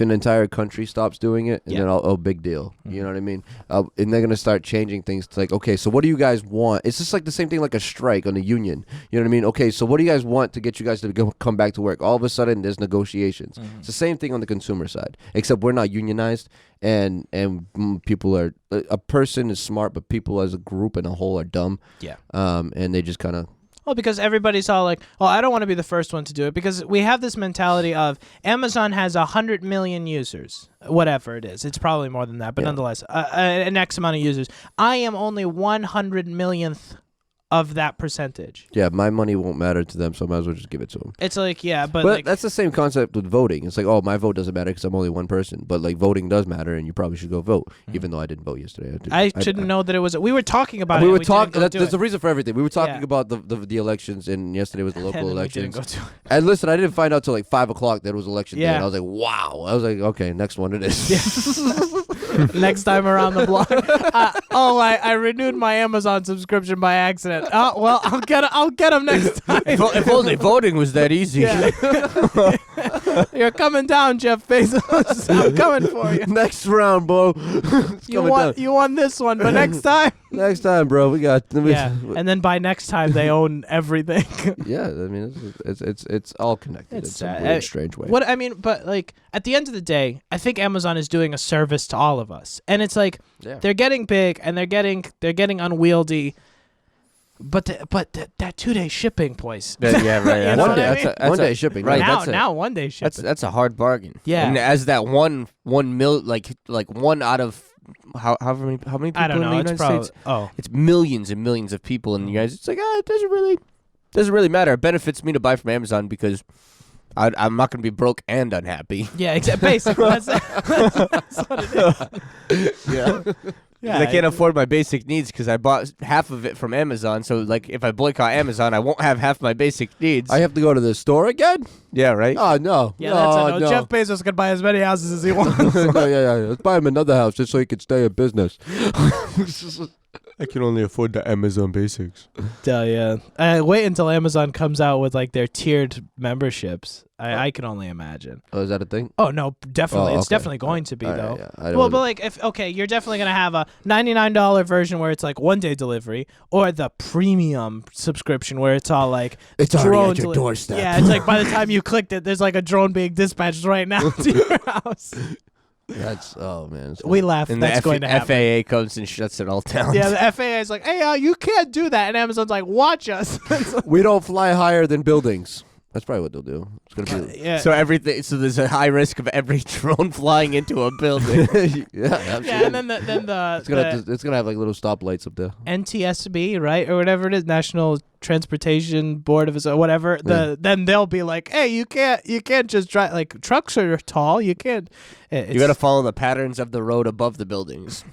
an entire country stops doing it, and then big deal. You know what I mean? And they're gonna start changing things to like, okay, so what do you guys want? It's just like the same thing like a strike on the union. You know what I mean? Okay, so what do you guys want to get you guys to come back to work? All of a sudden, there's negotiations. It's the same thing on the consumer side, except we're not unionized, and people are. A person is smart, but people as a group and a whole are dumb. Yeah. And they just kind of. Well, because everybody's all like, "Oh, I don't want to be the first one to do it," because we have this mentality of Amazon has 100 million users, whatever it is. It's probably more than that, but nonetheless, an X amount of users. I am only 100 millionth of that percentage. Yeah, my money won't matter to them, so I might as well just give it to them. It's like, yeah, but But like, that's the same concept with voting. It's like, oh, my vote doesn't matter because I'm only one person. But like voting does matter, and you probably should go vote, even though I didn't vote yesterday. I shouldn't know that it was. We were talking about it. We and were talking. didn't go do There's it. a reason for everything. We were talking Yeah. about the elections, and yesterday was the local And then we elections. didn't go to it. And listen, I didn't find out till like 5 o'clock that it was election day, Yeah. and I was like, wow. I was like, okay, next one it is. Next time around the block. I renewed my Amazon subscription by accident. Oh well, I'll get them next time. If only voting was that easy. Yeah. You're coming down, Jeff Bezos. I'm coming for you. Next round, bro. It's coming down. You won this one, but next time. Next time, bro. We got. Yeah, and then by next time they own everything. Yeah, I mean, it's all connected. It's It's a sad. weird, strange way. What I mean, but like at the end of the day, I think Amazon is doing a service to all of us, and it's like Yeah. they're getting big and they're getting unwieldy. But that 2-day shipping, boys. Yeah, right. You know what I mean? That's One day shipping, right? now, that's a- now 1 day shipping. That's a hard bargain. Yeah. And as that one mil like one out of how many people I don't in know. the It's United probably States? It's millions and millions of people in the United States. It's like it doesn't really matter. It benefits me to buy from Amazon because I'm not going to be broke and unhappy. yeah, basically that's what it is. Yeah. Yeah, I can't afford my basic needs because I bought half of it from Amazon. So like if I boycott Amazon, I won't have half my basic needs. I have to go to the store again? Yeah, right. Oh, no. Yeah, no, that's a no. no. Jeff Bezos could buy as many houses as he wants. yeah. Let's buy him another house just so he can stay in business. I can only afford the Amazon basics. Yeah. Wait until Amazon comes out with like their tiered memberships. I can only imagine. Oh, is that a thing? Oh no, definitely. Oh, It's okay. definitely going to be All right, though. yeah. I don't Well, know. but like you're definitely gonna have a $99 version where it's like 1 day delivery, or the premium subscription where it's all like It's already drone at your doorstep. Yeah, it's like by the time you clicked it, there's like a drone being dispatched right now to your house. That's, oh, man. it's We not- laugh. And That's the going to happen. FAA comes and shuts it all down. Yeah, the FAA is like, hey, you can't do that, and Amazon's like, watch us. We don't fly higher than buildings. That's probably what they'll do. It's going to be... Yeah. So there's a high risk of every drone flying into a building. yeah, absolutely. Yeah, and then the It's gonna have like little stoplights up there. NTSB, right, or whatever it is, National Transportation Board of whatever. Then they'll be like, hey, you can't just drive, like trucks are tall. You can't. You got to follow the patterns of the road above the buildings.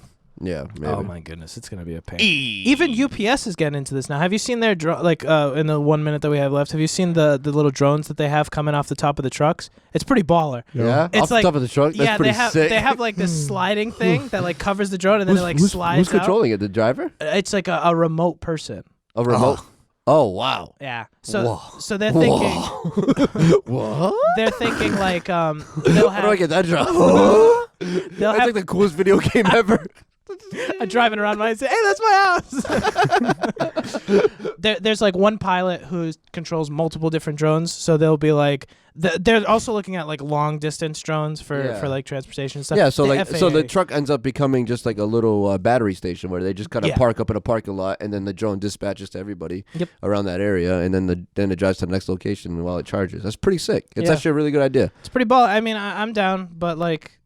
Yeah, maybe. Oh my goodness, it's gonna be a pain. Even UPS is getting into this now. Have you seen their in the 1 minute that we have left? Have you seen the little drones that they have coming off the top of the trucks? It's pretty baller. Yeah, It's off like- the top of the truck. That's yeah, pretty sick. they have like this sliding thing that like covers the drone and then it like slides Who's out. controlling it? The driver? It's like a remote person. A remote? Oh wow. Yeah. So Whoa. so they're thinking What? they're thinking like they'll How do I have get that drop? they'll That's have like the coolest video game ever. driving around my say, hey, that's my house. There's like one pilot who controls multiple different drones, so they'll be like they're also looking at like long distance drones for like transportation and stuff. Yeah, so The like so the FAA truck ends up becoming just like a little battery station where they just kind of Yeah. park up in a parking lot, and then the drone dispatches to everybody Yep. around that area, and then it drives to the next location while it charges. That's pretty sick. It's Yeah. actually a really good idea. It's pretty ball. I mean, I'm down, but like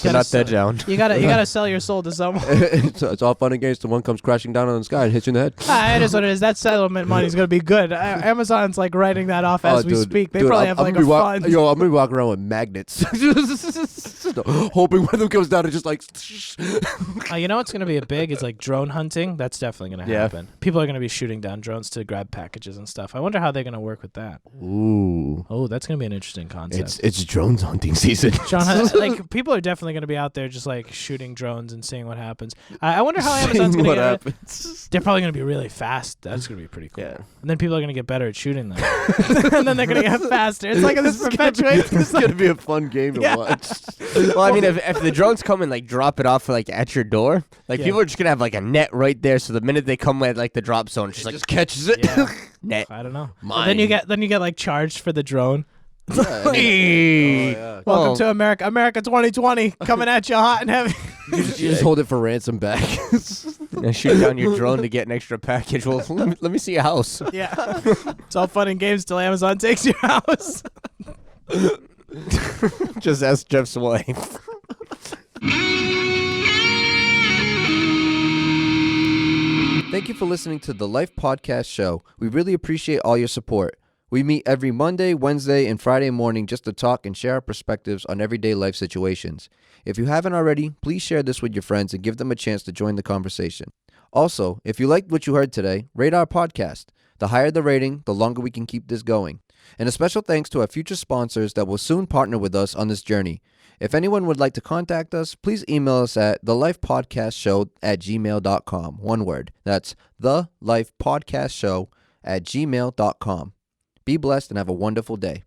You're not that down. You gotta sell your soul to someone. It's all fun and games till one comes crashing down on the sky and hits you in the head. It is what it is. That settlement money's gonna be good. Amazon's like writing that off as we speak. They probably have like a fund. I'm gonna be walking around with magnets, hoping one of them goes down and just like. You know what's gonna be a big is like drone hunting. That's definitely gonna happen. People are gonna be shooting down drones to grab packages and stuff. I wonder how they're gonna work with that. Ooh. Oh, that's gonna be an interesting concept. It's drones hunting season. Like people are definitely gonna be out there just like shooting drones and seeing what happens. I wonder how Amazon's gonna get it. They're probably gonna be really fast. That's gonna be pretty cool. Yeah. And then people are gonna get better at shooting them. And then they're gonna get faster. It's like this perpetuates. It's gonna be a fun game to watch. Well, I mean, if the drones come and like drop it off like at your door, like people are just gonna have like a net right there. So the minute they come at like the drop zone, it's just catches it. Yeah. net. I don't know. Well, then you get like charged for the drone. Yeah, Welcome to America. America 2020 coming at you hot and heavy. You just hold it for ransom back. And shoot down your drone to get an extra package. Well, let me see your house. Yeah. It's all fun and games till Amazon takes your house. Just ask Jeff's wife. Thank you for listening to the Life Podcast Show. We really appreciate all your support. We meet every Monday, Wednesday, and Friday morning just to talk and share our perspectives on everyday life situations. If you haven't already, please share this with your friends and give them a chance to join the conversation. Also, if you liked what you heard today, rate our podcast. The higher the rating, the longer we can keep this going. And a special thanks to our future sponsors that will soon partner with us on this journey. If anyone would like to contact us, please email us at thelifepodcastshow@gmail.com. One word. That's thelifepodcastshow@gmail.com. Be blessed and have a wonderful day.